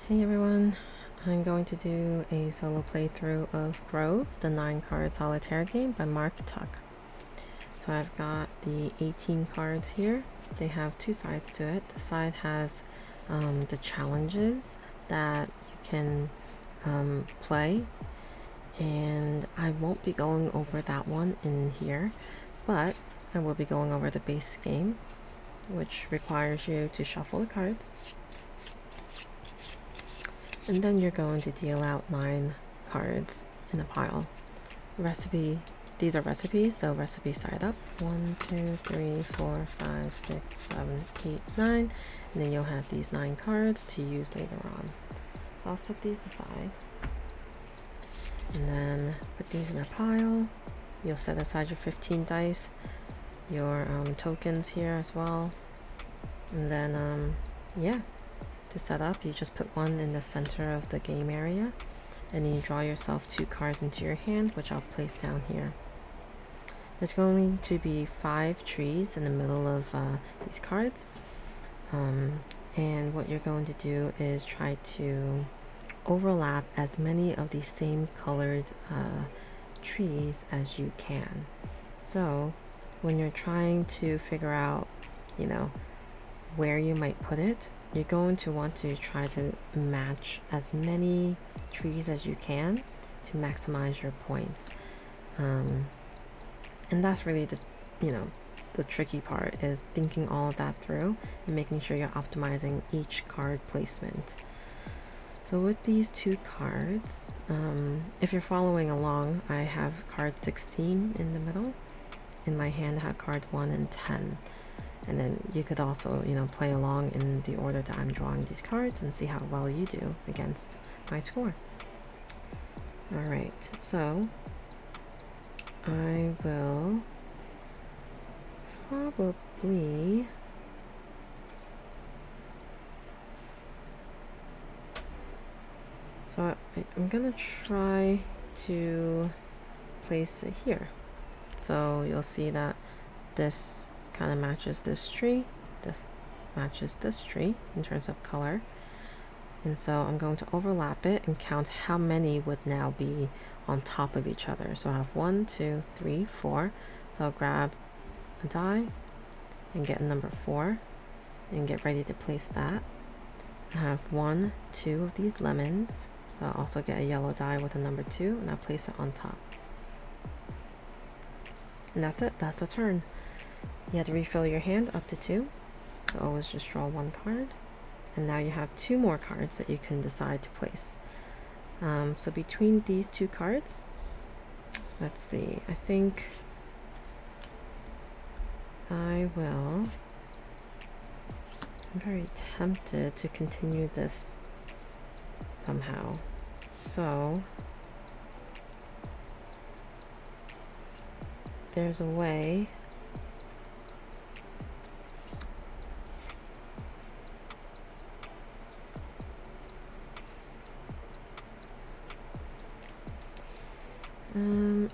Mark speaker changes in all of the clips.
Speaker 1: Hey everyone, I'm going to do a solo playthrough of Grove, the 9-card solitaire game by Mark Tuck. So I've got the 18 cards here. They have two sides to it. The side has the challenges that you can play, and I won't be going over that one in here, but I will be going over the base game, which requires you to shuffle the cards. And then you're going to deal out 9 cards in a pile. These are recipes, so recipe side up. 1, 2, 3, 4, 5, 6, 7, 8, 9. And then you'll have these 9 cards to use later on. I'll set these aside. And then put these in a pile. You'll set aside your 15 dice, your tokens here as well. And then, yeah. To set up, you just put one in the center of the game area, and then you draw yourself 2 cards into your hand, which I'll place down here. There's going to be 5 trees in the middle of these cards, and what you're going to do is try to overlap as many of these same colored trees as you can. So when you're trying to figure out, where you might put it, you're going to want to try to match as many trees as you can to maximize your points. And that's really the tricky part, is thinking all of that through and making sure you're optimizing each card placement. So with these 2 cards, if you're following along, I have card 16 in the middle. In my hand, I have card 1 and 10. And then you could also, play along in the order that I'm drawing these cards and see how well you do against my score. Alright, so I will probably I'm gonna try to place it here. So you'll see that this kind of matches this tree, this matches this tree in terms of color, and so I'm going to overlap it and count how many would now be on top of each other. So I have 1, 2, 3, 4. So I'll grab a die and get a number 4 and get ready to place that. I have 1, 2 of these lemons, so I'll also get a yellow die with a number 2, and I'll place it on top. And that's it, that's a turn. You have to refill your hand up to 2, so always just draw 1 card. And now you have 2 more cards that you can decide to place. So between these 2 cards, let's see, I think I'm very tempted to continue this somehow. So there's a way.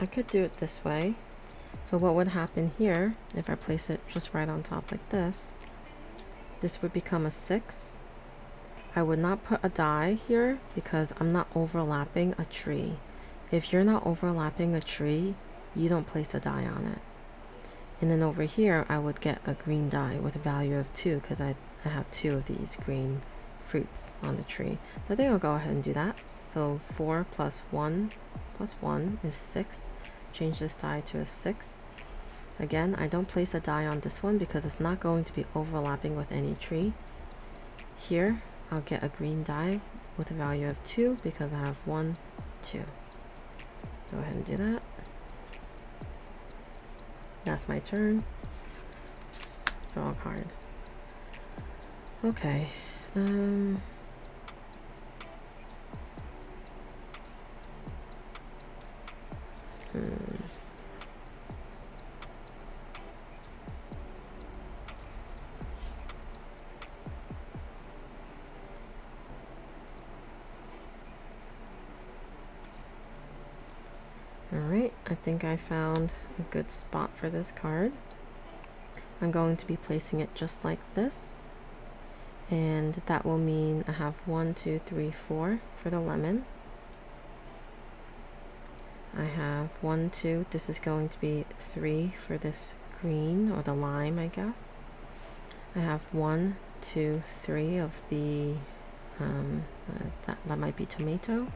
Speaker 1: I could do it this way. So what would happen here, if I place it just right on top like this would become a 6. I would not put a die here because I'm not overlapping a tree. If you're not overlapping a tree, you don't place a die on it. And then over here, I would get a green die with a value of 2 because I have 2 of these green fruits on the tree. So I think I'll go ahead and do that. So 4 plus 1 is 6. Change this die to a 6. Again, I don't place a die on this one because it's not going to be overlapping with any tree. Here, I'll get a green die with a value of 2 because I have 1, 2. Go ahead and do that. That's my turn. Draw a card. Okay. Alright, I think I found a good spot for this card. I'm going to be placing it just like this. and that will mean I have 1, 2, 3, 4 for the lemon. I have 1, 2, this is going to be 3 for this green, or the lime, I guess. I have 1, 2, 3 of the, that might be tomato,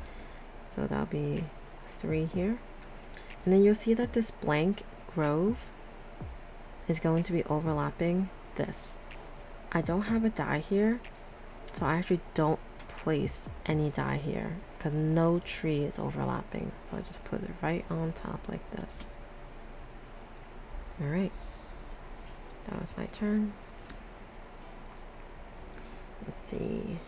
Speaker 1: so that'll be 3 here. And then you'll see that this blank grove is going to be overlapping this. I don't have a dye here, so I actually don't place any dye here because no tree is overlapping. So I just put it right on top like this. All right, that was my turn. Let's see.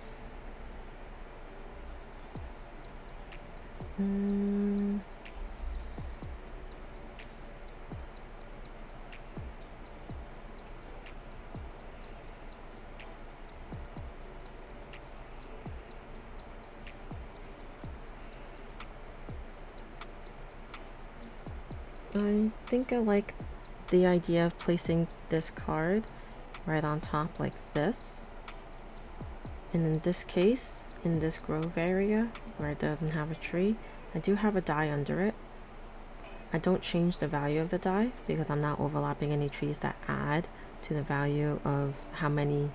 Speaker 1: I think I like the idea of placing this card right on top like this. And in this case, in this grove area where it doesn't have a tree, I do have a die under it. I don't change the value of the die because I'm not overlapping any trees that add to the value of how many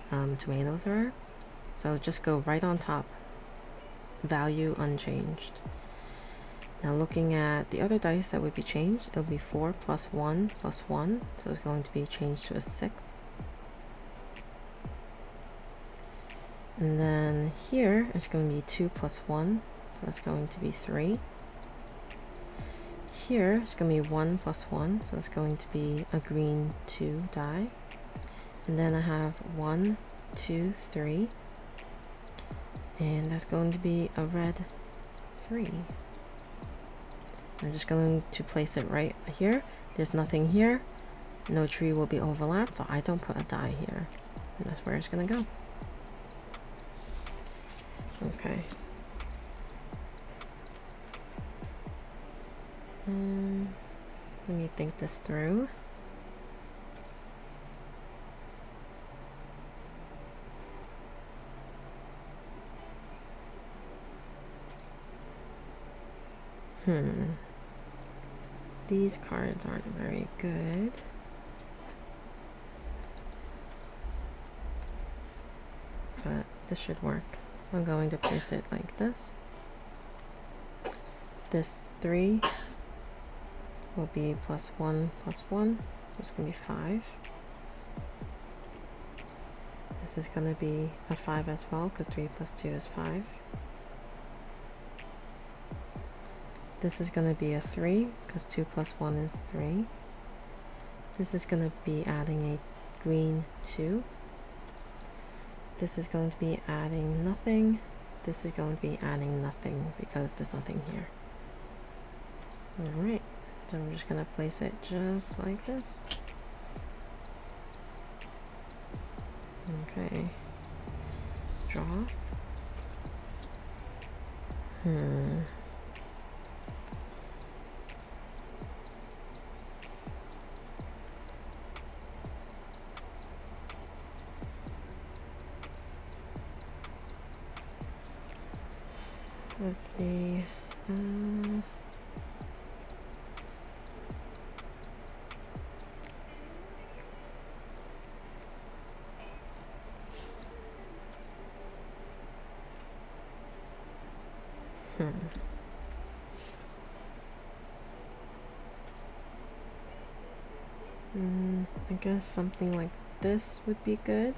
Speaker 1: tomatoes there are. So just go right on top, value unchanged. Now looking at the other dice that would be changed, it would be 4 plus 1 plus 1, so it's going to be changed to a 6. And then here it's going to be 2 plus 1, so that's going to be 3. Here it's going to be 1 plus 1, so it's going to be a green 2 die. And then I have 1, 2, 3, and that's going to be a red 3. I'm just going to place it right here. There's nothing here. No tree will be overlapped, so I don't put a die here. And that's where it's going to go. Okay. Let me think this through. These cards aren't very good. But this should work. So I'm going to place it like this. This 3 will be plus 1 plus 1. So it's going to be 5. This is going to be a 5 as well because 3 plus 2 is 5. This is going to be a 3 because 2 plus 1 is 3. This is going to be adding a green 2. This is going to be adding nothing. This is going to be adding nothing because there's nothing here. Alright, so I'm just going to place it just like this. Okay. Draw. Let's see. I guess something like this would be good.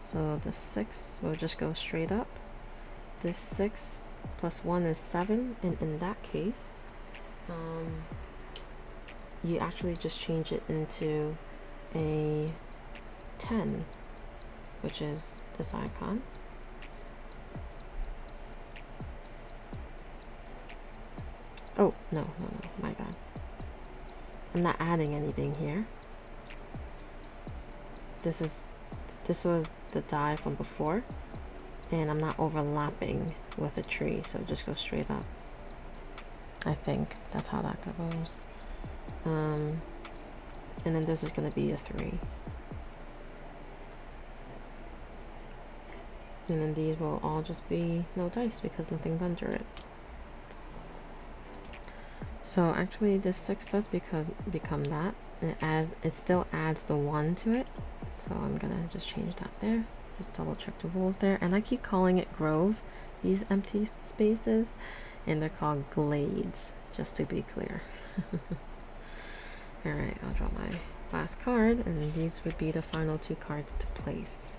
Speaker 1: So the 6 will just go straight up. This 6 plus 1 is 7, and in that case, you actually just change it into a 10, which is this icon. Oh, no, my bad. I'm not adding anything here. This was the die from before, and I'm not overlapping with a tree, so it just goes straight up. I think that's how that goes. And then this is going to be a 3. And then these will all just be no dice because nothing's under it. So actually this 6 does become that. It still adds the 1 to it. So I'm gonna just change that there. Just double check the rules there. And I keep calling it grove, these empty spaces, and they're called glades, just to be clear. Alright, I'll draw my last card, and these would be the final 2 cards to place.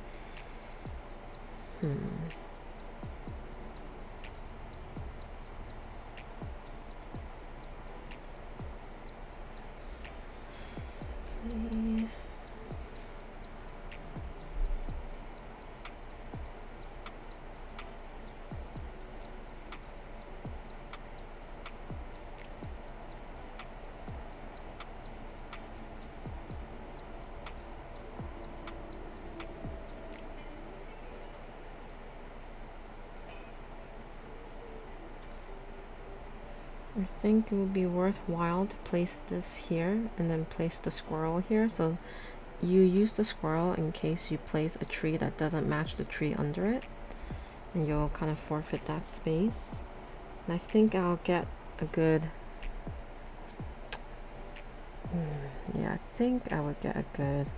Speaker 1: Let's see. I think it would be worthwhile to place this here and then place the squirrel here. So you use the squirrel in case you place a tree that doesn't match the tree under it, and you'll kind of forfeit that space. And I think I'll get a good, yeah, I think I would get a good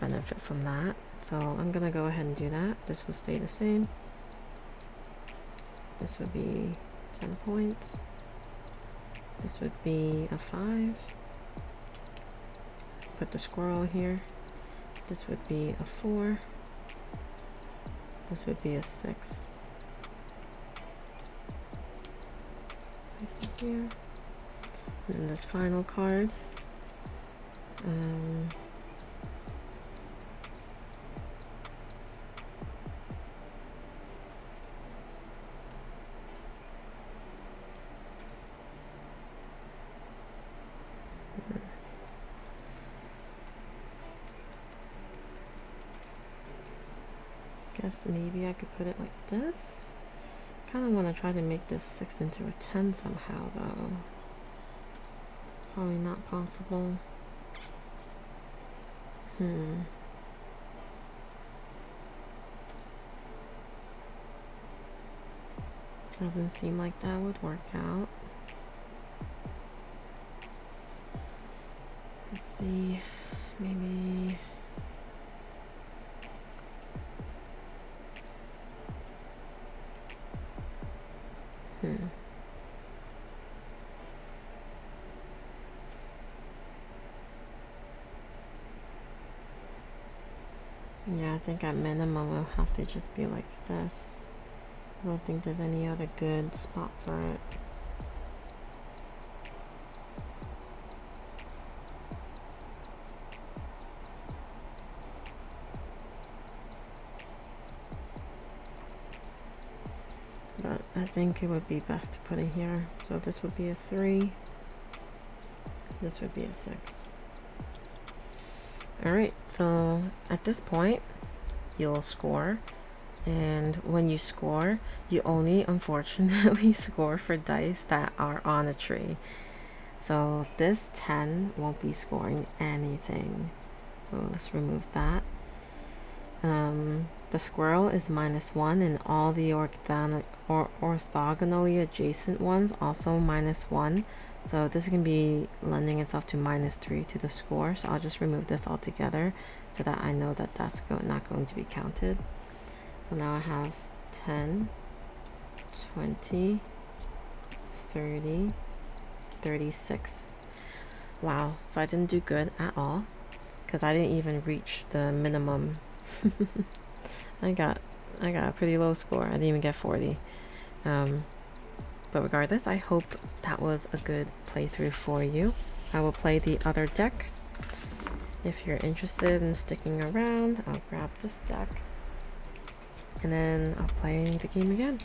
Speaker 1: benefit from that. So I'm gonna go ahead and do that. This will stay the same. This would be 10 points. This would be a 5. Put the squirrel here. This would be a 4. This would be a 6. Right here. And then this final card. Guess maybe I could put it like this. Kind of want to try to make this 6 into a 10 somehow, though. Probably not possible. Doesn't seem like that would work out. Let's see, maybe. Yeah, I think at minimum it'll have to just be like this. I don't think there's any other good spot for it. But I think it would be best to put it here. So this would be a 3. This would be a 6. Alright, so at this point, you'll score. And when you score, you only unfortunately score for dice that are on a tree. So this 10 won't be scoring anything. So let's remove that. The squirrel is -1, and all the orthogonally adjacent ones also -1. So this is going to be lending itself to -3 to the score. So I'll just remove this altogether so that I know that that's not going to be counted. So now I have 10, 20, 30, 36. Wow, so I didn't do good at all because I didn't even reach the minimum. I got a pretty low score. I didn't even get 40. But regardless, I hope that was a good playthrough for you. I will play the other deck. If you're interested in sticking around, I'll grab this deck and then I'll play the game again.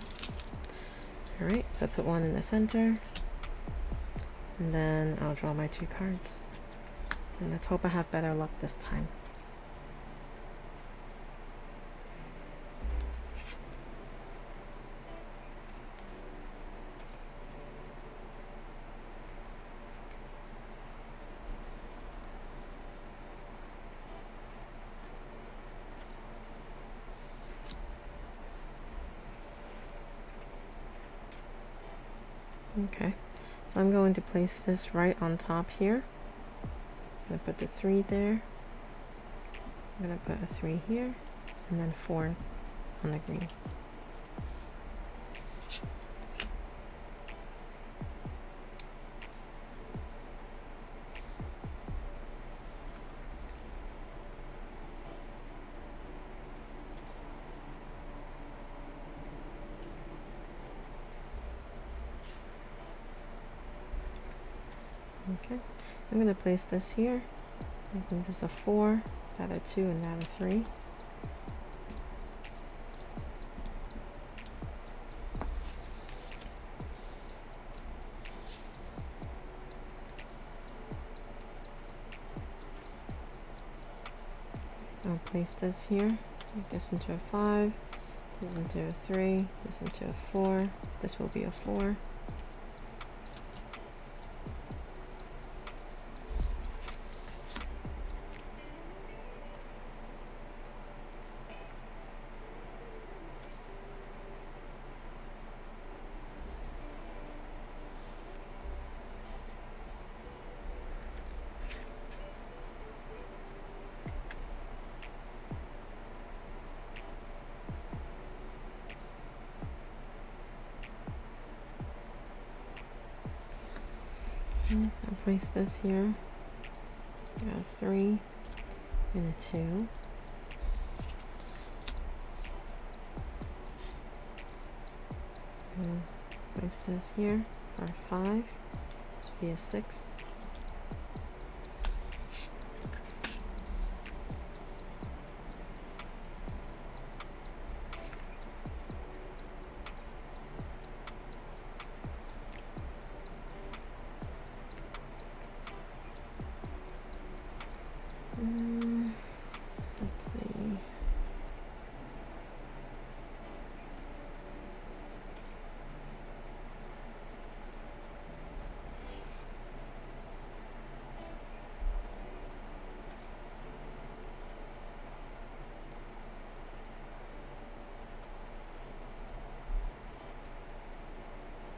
Speaker 1: Alright, so put one in the center and then I'll draw my 2 cards. And let's hope I have better luck this time. Okay, so I'm going to place this right on top here. I'm gonna put the 3 there. I'm gonna put a 3 here, and then 4 on the green. Okay, I'm gonna place this here. I think there's a 4, that a 2, and that a 3. I'll place this here, make this into a 5, this into a 3, this into a 4, this will be a 4. I'll place this here. Got a 3 and a 2. And place this here for a 5. This will be a 6. Let's see.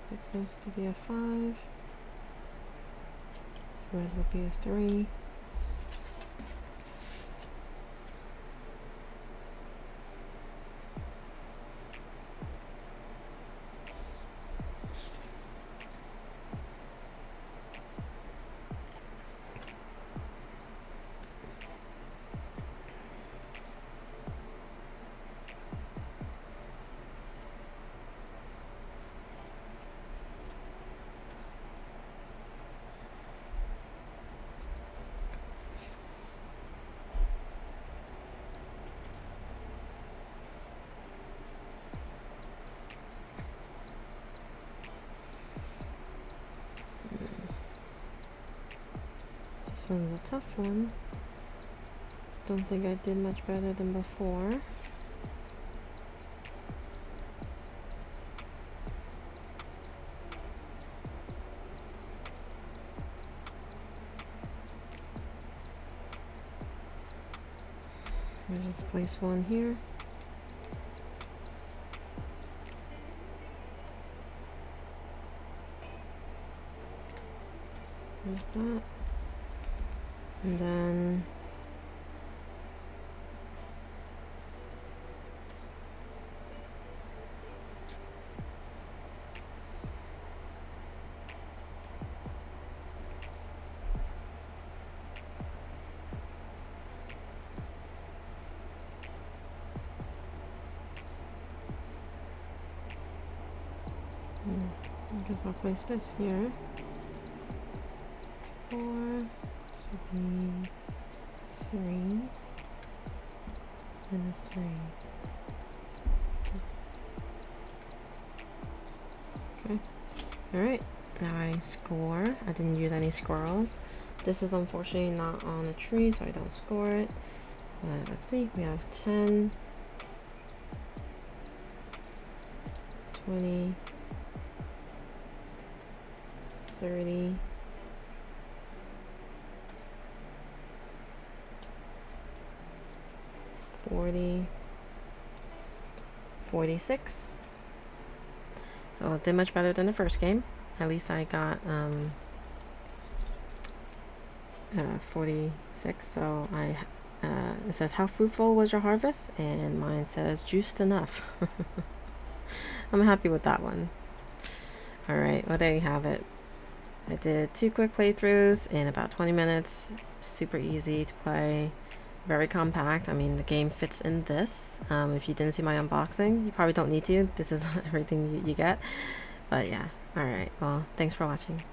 Speaker 1: Pick this to be a 5. Red would be a 3. This one's a tough one. Don't think I did much better than before. I'll just place one here. There's that. And then I guess I'll place this here. 4, this will be 3, and a 3. Okay, alright, now I score. I didn't use any squirrels. This is unfortunately not on a tree, so I don't score it. But let's see, we have 10, 20, 30, 40, 46. So it did much better than the first game. At least I got 46. So it says, how fruitful was your harvest? And mine says juiced enough. I'm happy with that one. All right, well, there you have it. I did 2 quick playthroughs in about 20 minutes. Super easy to play, very compact. I mean, the game fits in this. If you didn't see my unboxing, you probably don't need to. This is everything you get. But yeah, all right, well, thanks for watching.